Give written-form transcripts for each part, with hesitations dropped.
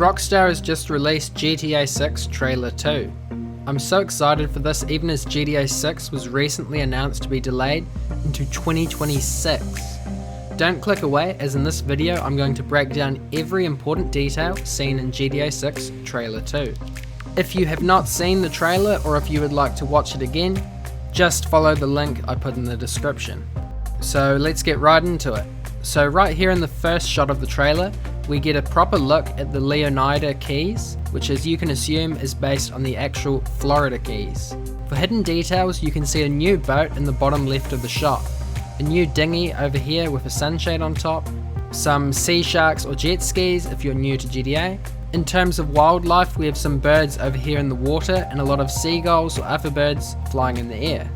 Rockstar has just released GTA 6 Trailer 2. I'm so excited for this, even as GTA 6 was recently announced to be delayed into 2026. Don't click away, as in this video I'm going to break down every important detail seen in GTA 6 Trailer 2. If you have not seen the trailer, or if you would like to watch it again, just follow the link I put in the description. So let's get right into it. So right here in the first shot of the trailer, we get a proper look at the Leonida Keys, which as you can assume is based on the actual Florida Keys. For hidden details, you can see a new boat in the bottom left of the shot, a new dinghy over here with a sunshade on top, some sea sharks or jet skis if you're new to GTA. In terms of wildlife, we have some birds over here in the water and a lot of seagulls or other birds flying in the air.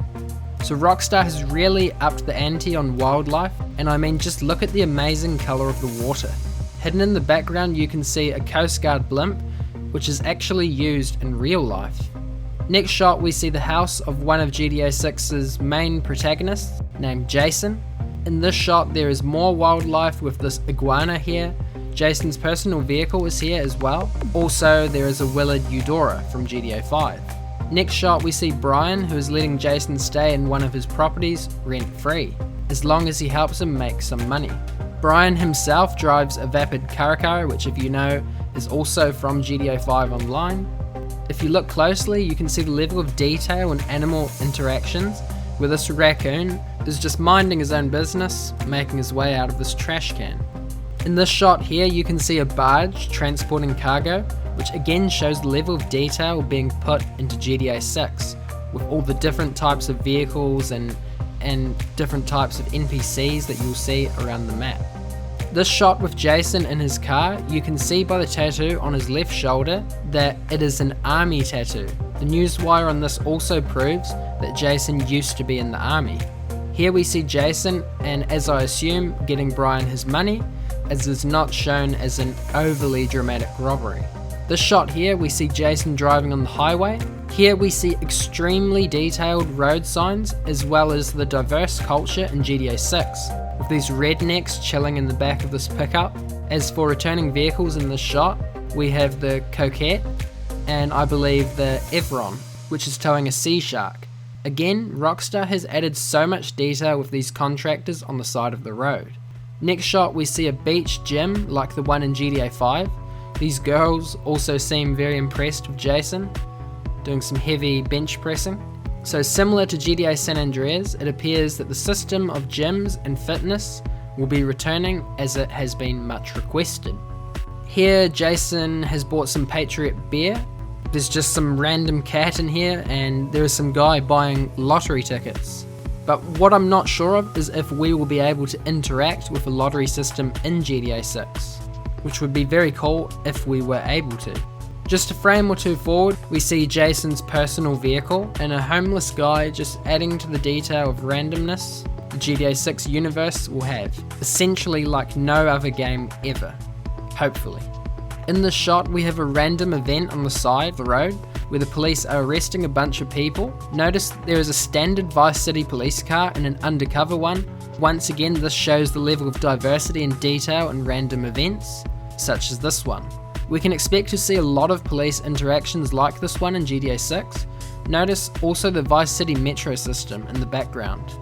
So Rockstar has really upped the ante on wildlife, and I mean just look at the amazing colour of the water. Hidden in the background you can see a Coast Guard blimp, which is actually used in real life. Next shot we see the house of one of GTA 6's main protagonists, named Jason. In this shot there is more wildlife with this iguana here. Jason's personal vehicle is here as well. Also there is a Willard Eudora from GTA 5. Next shot we see Brian, who is letting Jason stay in one of his properties rent-free, as long as he helps him make some money. Brian himself drives a Vapid Caracar, which if you know is also from GTA 5 Online. If you look closely you can see the level of detail and animal interactions, where this raccoon is just minding his own business, making his way out of this trash can. In this shot here you can see a barge transporting cargo, which again shows the level of detail being put into GTA 6, with all the different types of vehicles and different types of NPCs that you'll see around the map. This shot with Jason in his car, you can see by the tattoo on his left shoulder that it is an army tattoo. The newswire on this also proves that Jason used to be in the army. Here we see Jason, and as I assume, getting Brian his money, as is not shown as an overly dramatic robbery. This shot here we see Jason driving on the highway. Here we see extremely detailed road signs, as well as the diverse culture in GTA 6, with these rednecks chilling in the back of this pickup. As for returning vehicles in this shot, we have the Coquette and I believe the Evron, which is towing a sea shark. Again, Rockstar has added so much detail with these contractors on the side of the road. Next shot we see a beach gym like the one in GTA 5. These girls also seem very impressed with Jason, doing some heavy bench pressing. So similar to GTA San Andreas, it appears that the system of gyms and fitness will be returning, as it has been much requested. Here Jason has bought some Patriot beer. There's just some random cat in here, and there is some guy buying lottery tickets. But what I'm not sure of is if we will be able to interact with the lottery system in GTA 6, which would be very cool if we were able to. Just a frame or two forward, we see Jason's personal vehicle and a homeless guy, just adding to the detail of randomness the GTA 6 universe will have, essentially like no other game ever, hopefully. In this shot we have a random event on the side of the road where the police are arresting a bunch of people. Notice there is a standard Vice City police car and an undercover one. Once again, this shows the level of diversity and detail in random events, such as this one. We can expect to see a lot of police interactions like this one in GTA 6. Notice also the Vice City metro system in the background,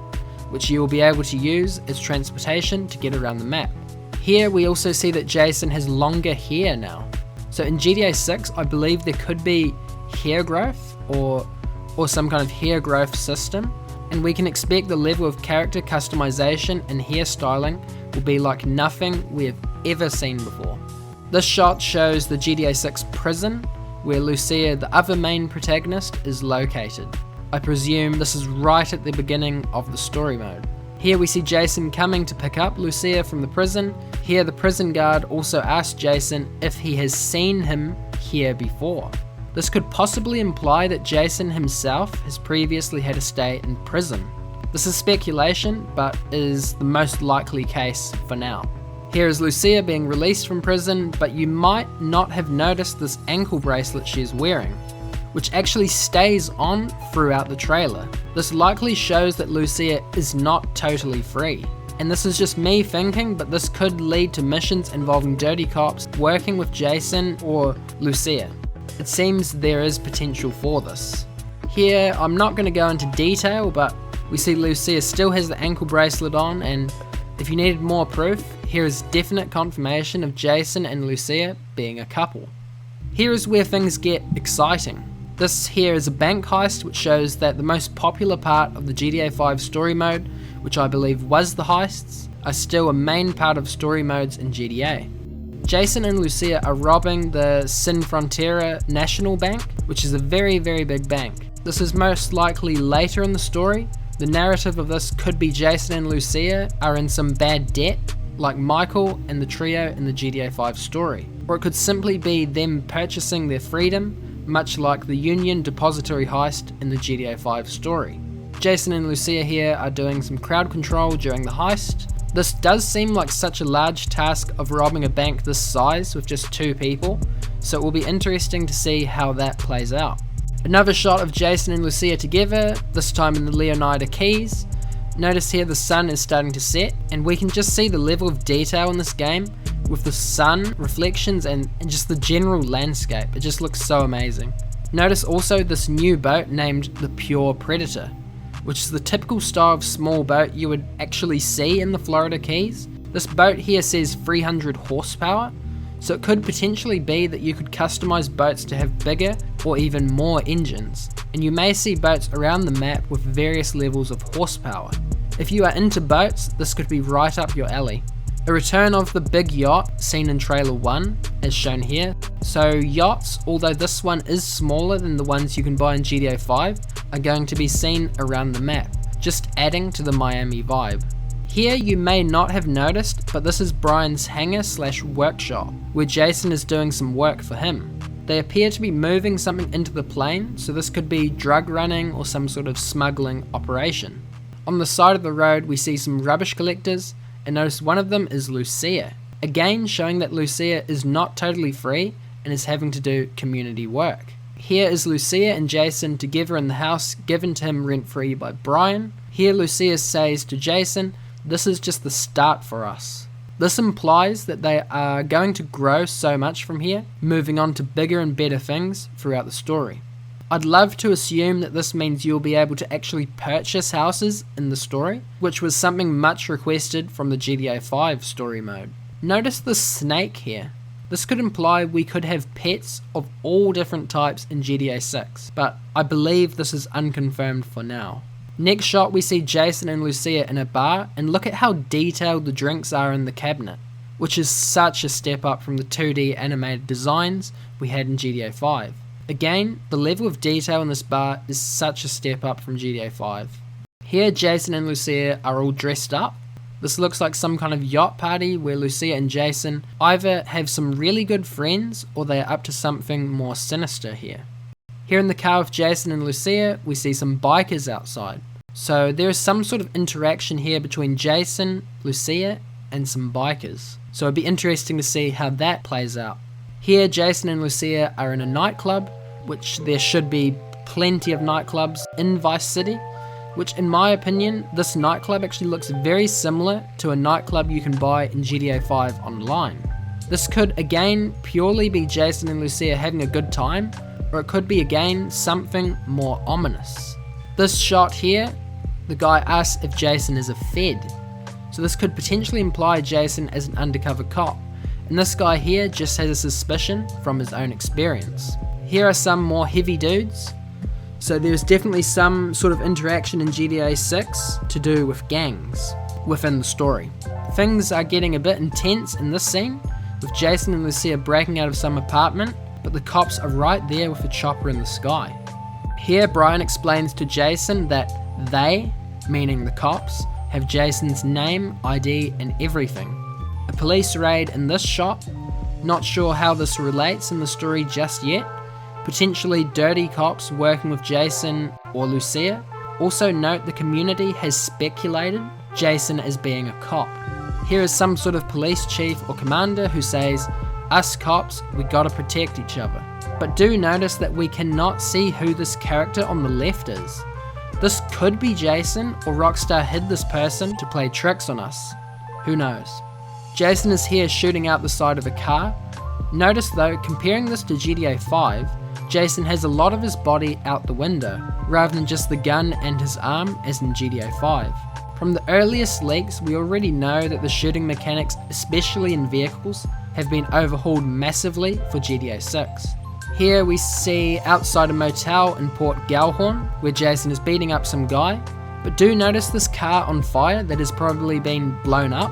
which you will be able to use as transportation to get around the map. Here we also see that Jason has longer hair now. So in GTA 6 I believe there could be hair growth or some kind of hair growth system, and we can expect the level of character customization and hairstyling will be like nothing we have ever seen before. This shot shows the GTA 6 prison, where Lucia, the other main protagonist, is located. I presume this is right at the beginning of the story mode. Here we see Jason coming to pick up Lucia from the prison. Here the prison guard also asks Jason if he has seen him here before. This could possibly imply that Jason himself has previously had a stay in prison. This is speculation, but is the most likely case for now. Here is Lucia being released from prison, but you might not have noticed this ankle bracelet she is wearing, which actually stays on throughout the trailer. This likely shows that Lucia is not totally free. And this is just me thinking, but this could lead to missions involving dirty cops working with Jason or Lucia. It seems there is potential for this. Here, I'm not going to go into detail, but we see Lucia still has the ankle bracelet on, and if you needed more proof, here is definite confirmation of Jason and Lucia being a couple. Here is where things get exciting. This here is a bank heist, which shows that the most popular part of the GTA 5 story mode, which I believe was the heists, are still a main part of story modes in GTA. Jason and Lucia are robbing the Sin Frontera National Bank, which is a very big bank. This is most likely later in the story. The narrative of this could be Jason and Lucia are in some bad debt, like Michael and the trio in the GTA 5 story. Or it could simply be them purchasing their freedom, much like the Union Depository heist in the GTA 5 story. Jason and Lucia here are doing some crowd control during the heist. This does seem like such a large task of robbing a bank this size with just 2 people, so it will be interesting to see how that plays out. Another shot of Jason and Lucia together, this time in the Leonida Keys. Notice here the sun is starting to set, and we can just see the level of detail in this game with the sun, reflections, and just the general landscape. It just looks so amazing. Notice also this new boat named the Pure Predator, which is the typical style of small boat you would actually see in the Florida Keys. This boat here says 300 horsepower, so it could potentially be that you could customize boats to have bigger or even more engines, and you may see boats around the map with various levels of horsepower. If you are into boats, this could be right up your alley. A return of the big yacht seen in trailer 1, as shown here. So yachts, although this one is smaller than the ones you can buy in GTA 5, are going to be seen around the map, just adding to the Miami vibe. Here you may not have noticed, but this is Brian's hangar/workshop, where Jason is doing some work for him. They appear to be moving something into the plane, so this could be drug running or some sort of smuggling operation. On the side of the road we see some rubbish collectors, and notice one of them is Lucia, again showing that Lucia is not totally free and is having to do community work. Here is Lucia and Jason together in the house given to him rent-free by Brian. Here Lucia says to Jason, "This is just the start for us." This implies that they are going to grow so much from here, moving on to bigger and better things throughout the story. I'd love to assume that this means you'll be able to actually purchase houses in the story, which was something much requested from the GTA 5 story mode. Notice the snake here. This could imply we could have pets of all different types in GTA 6, but I believe this is unconfirmed for now. Next shot we see Jason and Lucia in a bar, and look at how detailed the drinks are in the cabinet, which is such a step up from the 2D animated designs we had in GTA 5. Again, the level of detail in this bar is such a step up from GTA 5. Here Jason and Lucia are all dressed up. This looks like some kind of yacht party where Lucia and Jason either have some really good friends or they are up to something more sinister here. Here in the car with Jason and Lucia, we see some bikers outside. So there is some sort of interaction here between Jason, Lucia, and some bikers. So it'd be interesting to see how that plays out. Here Jason and Lucia are in a nightclub, which there should be plenty of nightclubs in Vice City, which in my opinion, this nightclub actually looks very similar to a nightclub you can buy in GTA 5 online. This could again purely be Jason and Lucia having a good time, or it could be again something more ominous. This shot here, the guy asks if Jason is a Fed, so this could potentially imply Jason as an undercover cop, and this guy here just has a suspicion from his own experience. Here are some more heavy dudes, so there's definitely some sort of interaction in GTA 6 to do with gangs within the story. Things are getting a bit intense in this scene, with Jason and Lucia breaking out of some apartment, but the cops are right there with a chopper in the sky. Here Brian explains to Jason that they, meaning the cops, have Jason's name, ID, and everything. A police raid in this shot, not sure how this relates in the story just yet, potentially dirty cops working with Jason or Lucia. Also note the community has speculated Jason as being a cop. Here is some sort of police chief or commander who says, "Us cops, we gotta protect each other." But do notice that we cannot see who this character on the left is. This could be Jason, or Rockstar hid this person to play tricks on us. Who knows? Jason is here shooting out the side of a car. Notice though, comparing this to GTA 5, Jason has a lot of his body out the window, rather than just the gun and his arm as in GTA 5. From the earliest leaks, we already know that the shooting mechanics, especially in vehicles, have been overhauled massively for GTA 6. Here we see outside a motel in Port Gellhorn, where Jason is beating up some guy, but do notice this car on fire that has probably been blown up.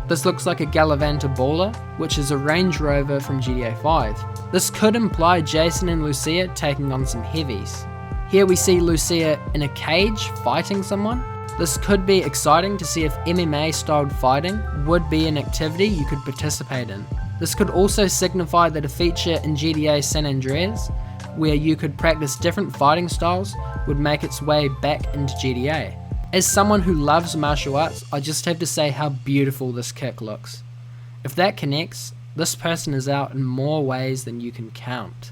This looks like a Galavanta Baller, which is a Range Rover from GTA 5. This could imply Jason and Lucia taking on some heavies. Here we see Lucia in a cage fighting someone. This could be exciting to see if MMA styled fighting would be an activity you could participate in. This could also signify that a feature in GTA San Andreas, where you could practice different fighting styles, would make its way back into GTA. As someone who loves martial arts, I just have to say how beautiful this kick looks. If that connects, this person is out in more ways than you can count.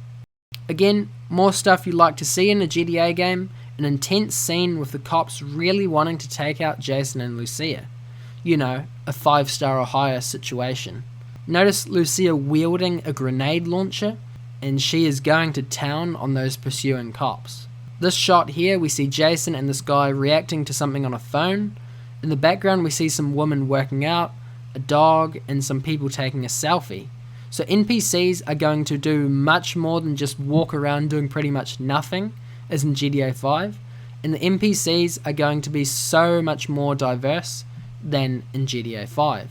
Again, more stuff you like to see in a GTA game, an intense scene with the cops really wanting to take out Jason and Lucia. You know, a 5-star or higher situation. Notice Lucia wielding a grenade launcher, and she is going to town on those pursuing cops. This shot here, we see Jason and this guy reacting to something on a phone. In the background we see some women working out, a dog, and some people taking a selfie. So NPCs are going to do much more than just walk around doing pretty much nothing, as in GTA 5, and the NPCs are going to be so much more diverse than in GTA 5.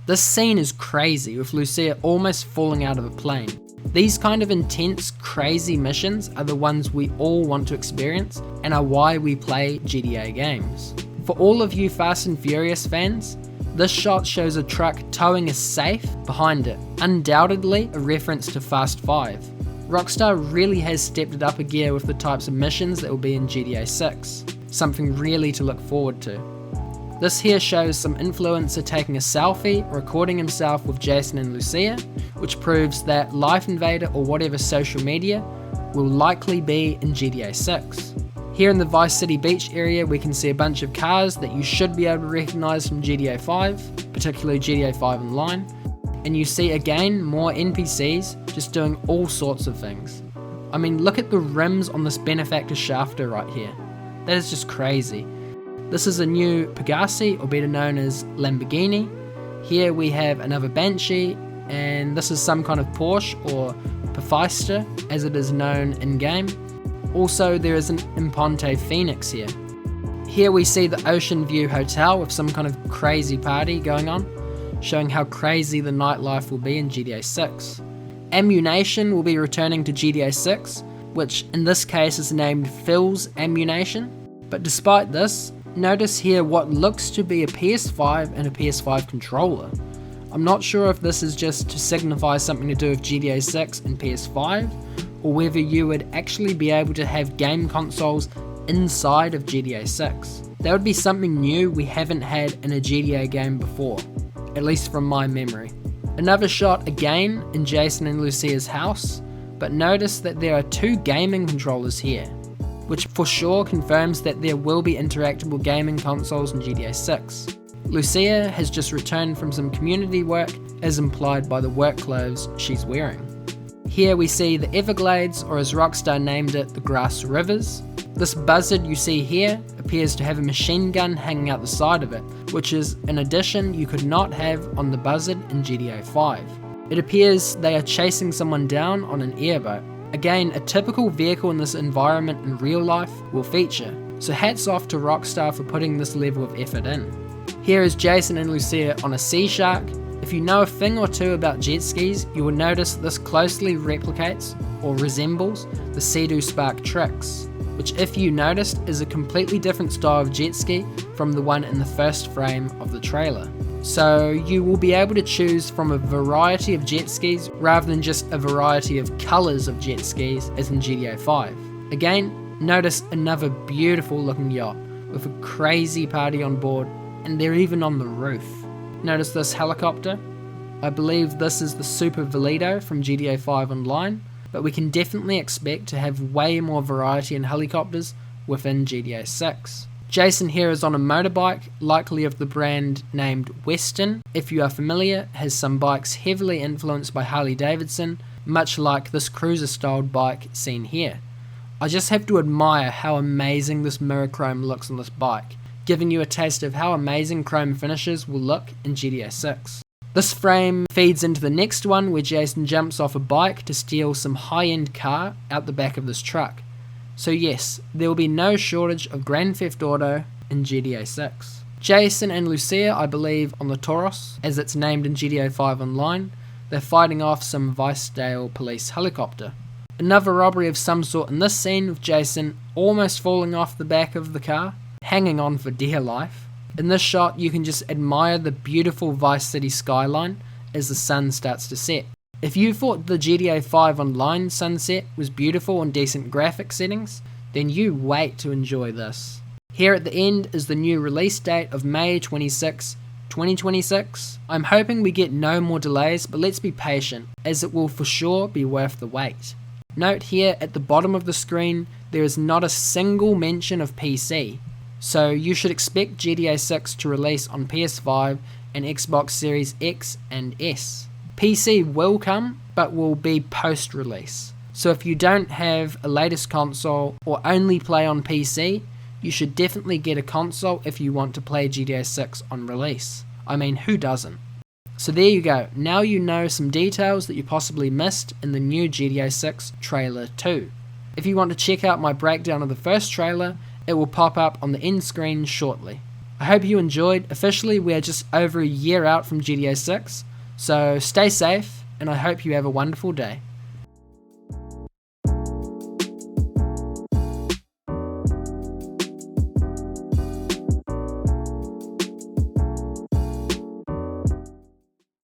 This scene is crazy, with Lucia almost falling out of a plane. These kind of intense, crazy missions are the ones we all want to experience and are why we play GTA games. For all of you Fast and Furious fans, this shot shows a truck towing a safe behind it, undoubtedly a reference to Fast 5. Rockstar really has stepped it up a gear with the types of missions that will be in GTA 6, something really to look forward to. This here shows some influencer taking a selfie, recording himself with Jason and Lucia, which proves that Life Invader or whatever social media will likely be in GTA 6. Here in the Vice City Beach area we can see a bunch of cars that you should be able to recognise from GTA 5, particularly GTA 5 Online, and you see again more NPCs just doing all sorts of things. I mean, look at the rims on this benefactor shafter right here. That is just crazy. This is a new Pegasi, or better known as Lamborghini. Here we have another Banshee, and this is some kind of Porsche or Pfister as it is known in game. Also there is an Imponte Phoenix here. Here we see the Ocean View Hotel with some kind of crazy party going on, showing how crazy the nightlife will be in GTA 6. Ammunition will be returning to GTA 6, which in this case is named Phil's Ammunition. But despite this, notice here what looks to be a PS5 and a PS5 controller. I'm not sure if this is just to signify something to do with GTA 6 and PS5, or whether you would actually be able to have game consoles inside of GTA 6. That would be something new we haven't had in a GTA game before, at least from my memory. Another shot again in Jason and Lucia's house, but notice that there are 2 gaming controllers here, which for sure confirms that there will be interactable gaming consoles in GTA 6. Lucia has just returned from some community work, as implied by the work clothes she's wearing. Here we see the Everglades, or as Rockstar named it, the Grass Rivers. This buzzard you see here appears to have a machine gun hanging out the side of it, which is an addition you could not have on the buzzard in GTA 5. It appears they are chasing someone down on an airboat. Again, a typical vehicle in this environment in real life will feature, so hats off to Rockstar for putting this level of effort in. Here is Jason and Lucia on a sea shark. If you know a thing or two about jet skis, you will notice this closely replicates or resembles the Sea-Doo Spark Tricks, which if you noticed is a completely different style of jet ski from the one in the first frame of the trailer. So you will be able to choose from a variety of jet skis rather than just a variety of colours of jet skis as in GTA 5. Again, notice another beautiful looking yacht with a crazy party on board, and they're even on the roof. Notice this helicopter. I believe this is the Super Valido from GTA 5 Online, but we can definitely expect to have way more variety in helicopters within GTA 6. Jason here is on a motorbike, likely of the brand named Western. If you are familiar, has some bikes heavily influenced by Harley Davidson, much like this cruiser-styled bike seen here. I just have to admire how amazing this mirror chrome looks on this bike, giving you a taste of how amazing chrome finishes will look in GTA 6. This frame feeds into the next one where Jason jumps off a bike to steal some high-end car out the back of this truck. So yes, there will be no shortage of Grand Theft Auto in GTA 6. Jason and Lucia, I believe, on the Taurus, as it's named in GTA 5 Online, they're fighting off some Vicedale police helicopter. Another robbery of some sort in this scene with Jason almost falling off the back of the car, hanging on for dear life. In this shot you can just admire the beautiful Vice City skyline as the sun starts to set. If you thought the GTA 5 Online sunset was beautiful and decent graphic settings, then you wait to enjoy this. Here at the end is the new release date of May 26, 2026. I'm hoping we get no more delays, but let's be patient, as it will for sure be worth the wait. Note here at the bottom of the screen, there is not a single mention of PC, so you should expect GTA 6 to release on PS5 and Xbox Series X and S. PC will come, but will be post-release. So if you don't have a latest console or only play on PC, you should definitely get a console if you want to play GTA 6 on release. I mean, who doesn't? So there you go, now you know some details that you possibly missed in the new GTA 6 Trailer 2. If you want to check out my breakdown of the first trailer, it will pop up on the end screen shortly. I hope you enjoyed. Officially we are just over a year out from GTA 6, so stay safe and I hope you have a wonderful day.